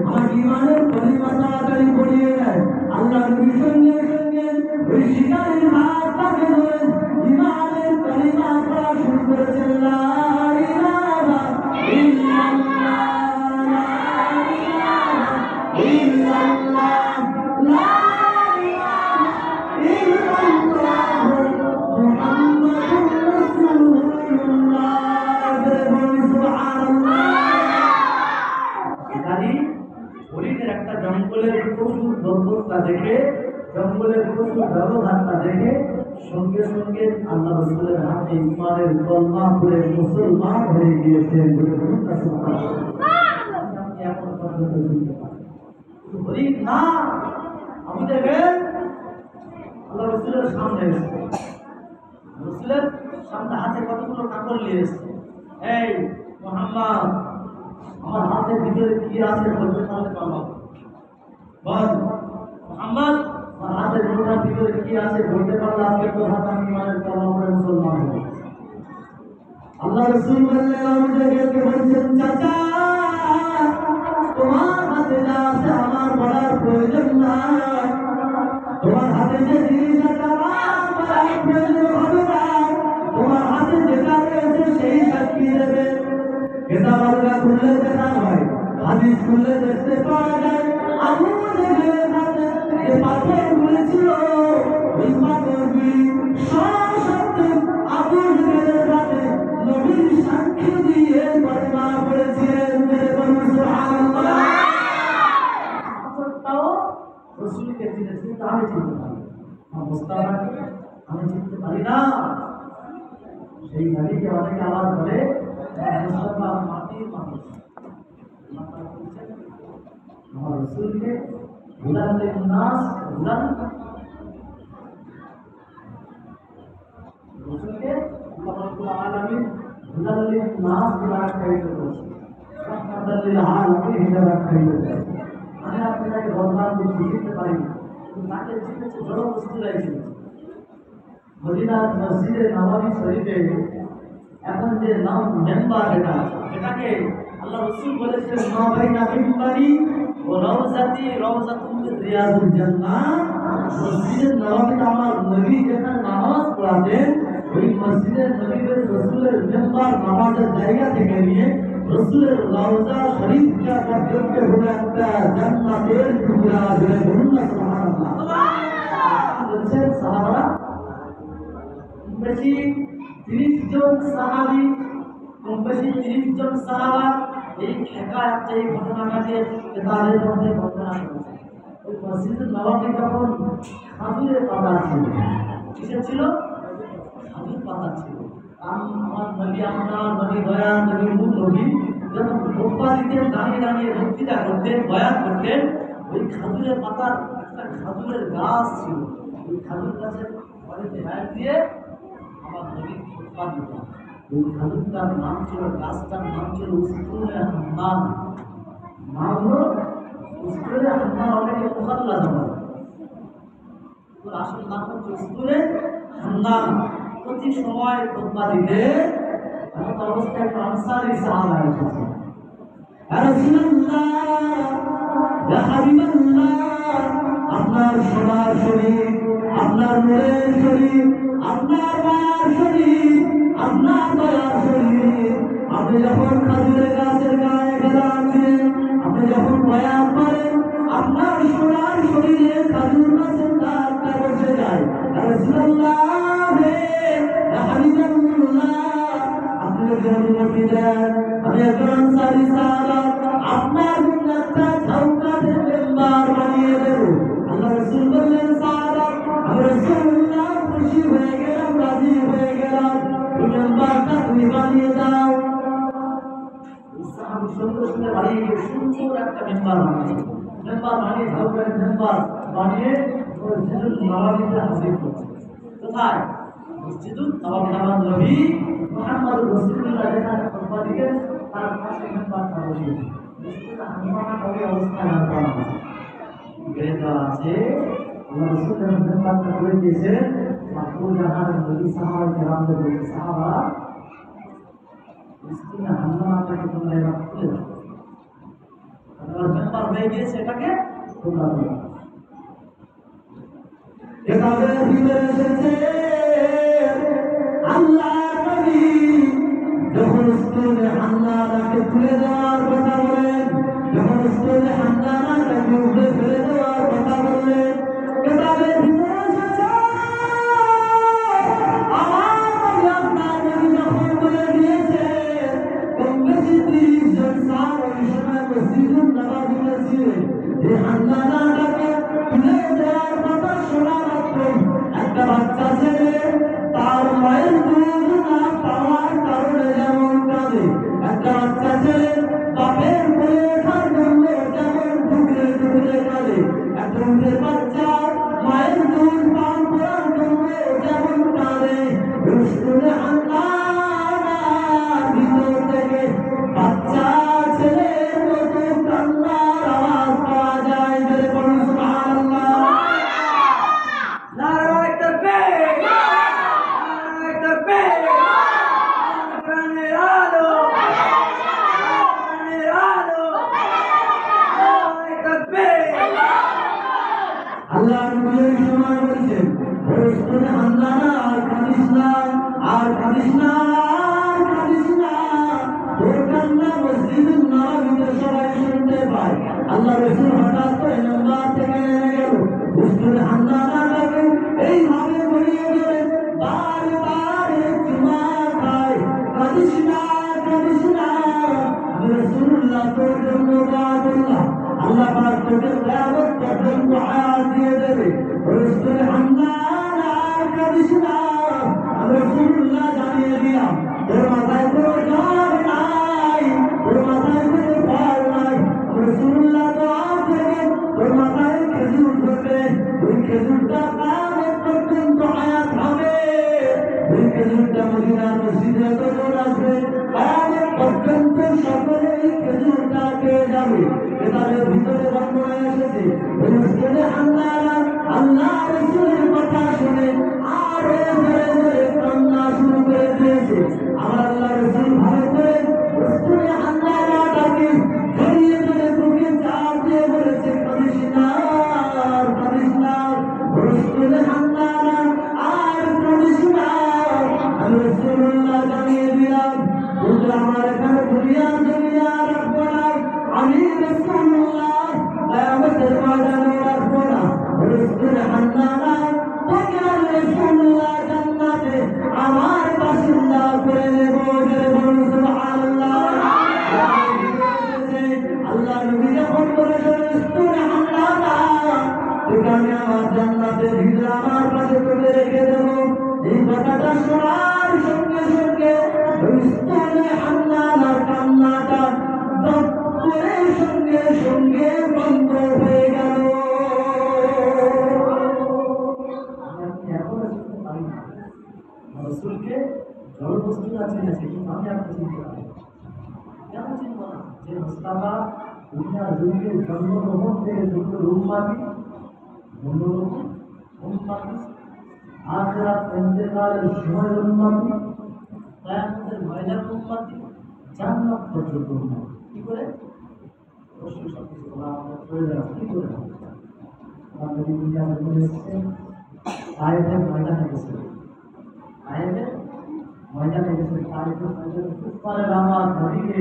আমার ইমানের কলিমা তাড়াতাড়ি পড়িয়ে নেয়। আল্লাহ নবীর সঙ্গে সঙ্গে ওই শিকারের হাতটাকে ধরে ইমানের কলিমা পড়া শুরু করেছেন। লা ইলাহা ইল্লাল্লাহ, লা ইলাহা ইল্লাল্লাহ, লা ইলাহা ইল্লাল্লাহ, মুহাম্মাদুর রাসূলুল্লাহ। হরিণের একটা জঙ্গলের পশুর দর্পণটা দেখে, জঙ্গলের পশুর ব্যবহারটা দেখে সঙ্গে সঙ্গে আল্লাহ রাসূলের হাতে ইমানের কলমা পড়ে মুসলমান হয়ে গিয়েছেন। হরিণ না, আমি দেখেন আল্লাহ রাসূলের সামনে এসেছে, রাসূলের সামনে হাতে কতগুলো কাপড় নিয়ে এসেছে। এই মুহাম্মদ, আমার হাতের ভিতরে কি আছে বলতে পারলে বাবা বল। মুহাম্মদ, আমার হাতের ভিতরে কি আছে বলতে পারলে আজকে তো হাত আমি ইমানের কলমা পড়ে মুসলমান হব। আল্লাহ রাসূল সাল্লাল্লাহু আলাইহি ওয়াসাল্লাম বলছেন, চাচা তোমার হাতে যা আছে আমার পড়ার প্রয়োজন নাই। তোমার হাতে যে জিনিস আছে আমার পড়ার প্রয়োজন হবে না। তোমার হাতে যেটা রয়েছে সেই সাক্ষী দেবে। কিতাব আল্লাহ খুললে দেখা হয়, হাদিস খুললে দেখতে পাওয়া যায়। আবু জেহেলের হাতে যে পাথরগুলো ছিল, ওই পাথরগুলি সশব্দে আবু জেহেলের হাতে নবীর সাক্ষী দিয়ে কলেমা পড়েছিলেন। সুবহানাল্লাহ। পাথরটাও রাসূলকে চিনেছেন, তা আমি চিনতে পারি না। আমি চিনতে পারি না। সেই নবীকে অনেকে আওয়াজ বলে মুসলমান মাটির মানুষ। আমার রাসূলকে হুদান লিন-নাস, হুদান রাসূলকে আল্লাহ রাব্বুল আলামিন হুদান লিন-নাস বলে আখ্যায়িত করেছেন, রাহমাতাল লিল আলামিন হিসেবে আখ্যায়িত করেছেন। আমি আপনাকে বললাম যে চিনতে পারি না, কিন্তু তাকে চিনেছে জড় বস্তুরাই চিনেছে। মদিনার মসজিদে নববী শরীফে এখন যে নাম মেম্বার, এটাকে আল্লাহ রাসূল বলেছেন মা বাইনা মিম্বারি ও রওজাতি রওজাতুম মিন রিয়াদুল জান্নাহ। মসজিদে নববীতে আমার নবী যেখানে নামাজ পড়াতেন, ওই মসজিদে নবীর রাসূলের মেম্বার নামাজের জায়গা থেকে নিয়ে রাসূলের রওজা শরীফটা পর্যন্ত হলো একটা জান্নাতের টুকরা। বলে বলুন না সুবহানাল্লাহ। বলছেন সাহাবারা বেশি 30 জন সাহাবী, কম বেশি 30 জন সাহাবা এই হেকায়াত, এই ঘটনাটাকে তাদের মধ্যে বর্ণনা করেছে। ওই মসজিদে নববী যখন খাজুরের পাতা ছিল, কিসের ছিল? খাজুর পাতা ছিল। আমার নবী, আপনার নবী, দয়াল নবী, মূল নবী যখন খোতবা দিতেন, দাঁড়িয়ে দাঁড়িয়ে বক্তৃতা করতেন, বয়ান করতেন, ওই খাজুরের পাতার একটা খাজুরের গাছ ছিল। ওই খাজুর গাছের বাড়িতে হাত দিয়ে আমার নবী খোতবা দিতেন। ওই খাজুরটার নাম ছিল, গাছটার নাম ছিল উস্তুনে হান্নান। নাম হলো উস্তুনে হান্নান। অনেকে মুহাল্লা জানেন, ওর আসল নাম হচ্ছে উস্তুনে হান্নান। প্রতি সময় খোতবা দিতে এমন অবস্থায় আনসারী সাহাবা এসেছে, ইয়া রাসূলুল্লাহ, ইয়া হাবিবাল্লাহ, আপনার সোনার শরীর, আপনার নূরের শরীর, আপনার মায়ার শরীর, আপনার দয়ার শরীর, আপনি যখন খাজুরের গাছের গায়ে গেলাম দিলেন, আপনি যখন বয়ান করেন, আপনার সোনার শরীরে খাজুর গাছের ডালটা বসে যায়। ইয়া রাসূলুল্লাহ, ইয়া হাবিবাল্লাহ, আপনি যদি অনুমতি দেন আমি একজন আনসারী সাহাবা আপনার জন্য একটা ঝাউকাটের মেম্বার বানিয়ে দেব। আল্লাহ রাসূল বললেন, সাহাবা আমি রাসূলুল্লাহ খুশি হয়ে গেলাম, রাজি হয়ে গেলাম, এই মেম্বারটা তুমি বানিয়ে দাও। সাহাবী সঙ্গে সঙ্গে বানিয়ে গিয়ে সুন্দর একটা মেম্বার বানিয়ে ঝাউকাটের মেম্বার বানিয়ে মসজিদুল নববীতে হাজির করছে। কোথায়? মসজিদুল নববী। আমার নবী মুহাম্মদ রাসূলুল্লাহ যেখানে খুতবা দিতেন তার পাশে মেম্বারটা বসিয়েছে। মসজিদে হান্নান ওই অবস্থায় হান্নান বেদা আছে। আল্লাহ রাসূল যখন মেম্বারটা করে দিয়েছে, মাকবুল জাহানের নবী সাহাবায়ে কেরামদের বলছে, সাহাবারা মসজিদে হান্নানটাকে তোমরা এবার খুলে দাও। এবার মেম্বার হয়ে গিয়েছে, এটাকে তোমরা দিও। এভাবে ফিরে এসেছে আল্লাহ নবী যখন স্তনে হান্নানাকে তুলে দেওয়ার কথা বলেন, যখন স্তনে হান্নানাকে উপরে ফেলে দেওয়ার কথা বললেন, এভাবে ফিরে এসেছে আমার নবী আপনার নবী যখন বলে দিয়েছে কম বেশি 30 জন সাহাবা ওই সময় মসজিদুন নববীতে ছিলেন, এই হান্নানাকে তুলে দেওয়ার কথা শোনা মাত্র একটা বাচ্চা ছেলে তার মায়ের দুধ না পাওয়ার কারণে যেমন কাঁদে, একটা বাচ্চা ছেলে বাপের কোলে ওঠার জন্য যেমন টুকরে টুকরে কাঁদে, একটা উটের বাচ্চা মায়ের দুধ পান করার জন্য যেমন কাঁদে, রসুল আল্লাহর ভিতর থেকে বাচ্চা ছেলের মতো কান্নার আওয়াজ পাওয়া যায়। বলে বলুন সুবহানাল্লাহ। নারায়ে তাকবীর, নারায়ে তাকবীর, প্রাণের আলো, প্রাণের আলো, নারায়ে তাকবীর। আল্লাহ নবী সময় বলেছেন রসুল হান্নানা আর কাঁদিস না, আর কাঁদিস না, আর কাঁদিস না, তোর কান্না মসজিদুন নববীতে সবাই শুনতে পায়। আল্লাহ রসুল হঠাৎ করে নামাজ থেকে নেমে গেল, রসুল হান্নানাকে এইভাবে বলিয়ে দিলেন, বারবার চুমা খায়, কাঁদিস না, কাঁদিস না, আমি রাসূলুল্লাহ তোর জন্য দোয়া করলাম, আল্লাহ পাক তোকে কিয়ামত পর্যন্ত হায়াত দিয়ে দেবে। রসুল হান্নানা আর কাঁদিস না, আমি রাসূলুল্লাহ জানিয়ে দিলাম তোর মাথায় কোনো জ্বর নাই, তোর মাথায় কোনো ভয় নাই, রাসূলুল্লাহ দোয়া করবেন তোর মাথায় খেজুর ধরবে, ওই খেজুরটা কিয়ামত পর্যন্ত হায়াত হবে, ওই খেজুরটা মদিনার মসজিদে যখন আসবে কিয়ামত পর্যন্ত সকলে এই খেজুরটা খেয়ে যাবে। এবারে ভিতরে বর্ণনা এসেছে রসুল হান্নানা আল্লাহ রাসূলের কথা শুনে আরো জোরে জোরে কান্না শুরু করে দিয়েছে। আমার আল্লাহ রাসূল ভালো করে রসুল হান্নানাকে জড়িয়ে ধরে বুকে চাপ দিয়ে বলেছে, কাঁদিস না, আর কাঁদিস না, রসুল হান্নানা আর কাঁদিস না, আমি রাসূলুল্লাহ জানিয়ে দিলাম তোমরা আমার এখানে দুনিয়া দুনিয়া রাখবো না, আমি রাসূলুল্লাহ কিয়ামতের ময়দানে রাখবো না। রসুল হান্নানা তোকে আমি রাসূলুল্লাহ জান্নাতে আমার বাসিন্দা করে দেব। জোরে বলুন সুবহানাল্লাহ। আল্লাহ নবী যখন বলেছেন রসুল হান্নানা তোকে আমি আমার জান্নাতের ভিতরে আমার পাশে তোকে রেখে দেব, এই কথাটা শোনার সঙ্গে সঙ্গে রসুল হান্নানার কান্নাটা দপ্তরের সঙ্গে সঙ্গে বন্ধ হয়ে গেল। রসুলকে জড়বস্তুরা চিনেছে, কিন্তু আমি আপনি চিনতে পারি কেন চিনব না? যে মুস্তাফা দুনিয়ার যুগে জন্মগ্রহণ থেকে দুটো রূপমাতি, উম্মতি, আখিরাত ইন্তেকালের সময় উম্মতি, কিয়ামতের ময়দান উম্মতি, জান্নাত পর্যন্ত উম্মতি। কি করে? অবশ্যই সব কিছু বলা আমাদের প্রয়োজন আছে। কি করে? আমাদের দুনিয়াতে বলে এসেছেন আয়াতের ময়দানে গেছে, আয়াতের ময়দানে গেছে, আয়াতের ময়দানে কুফফারের আমার নবীকে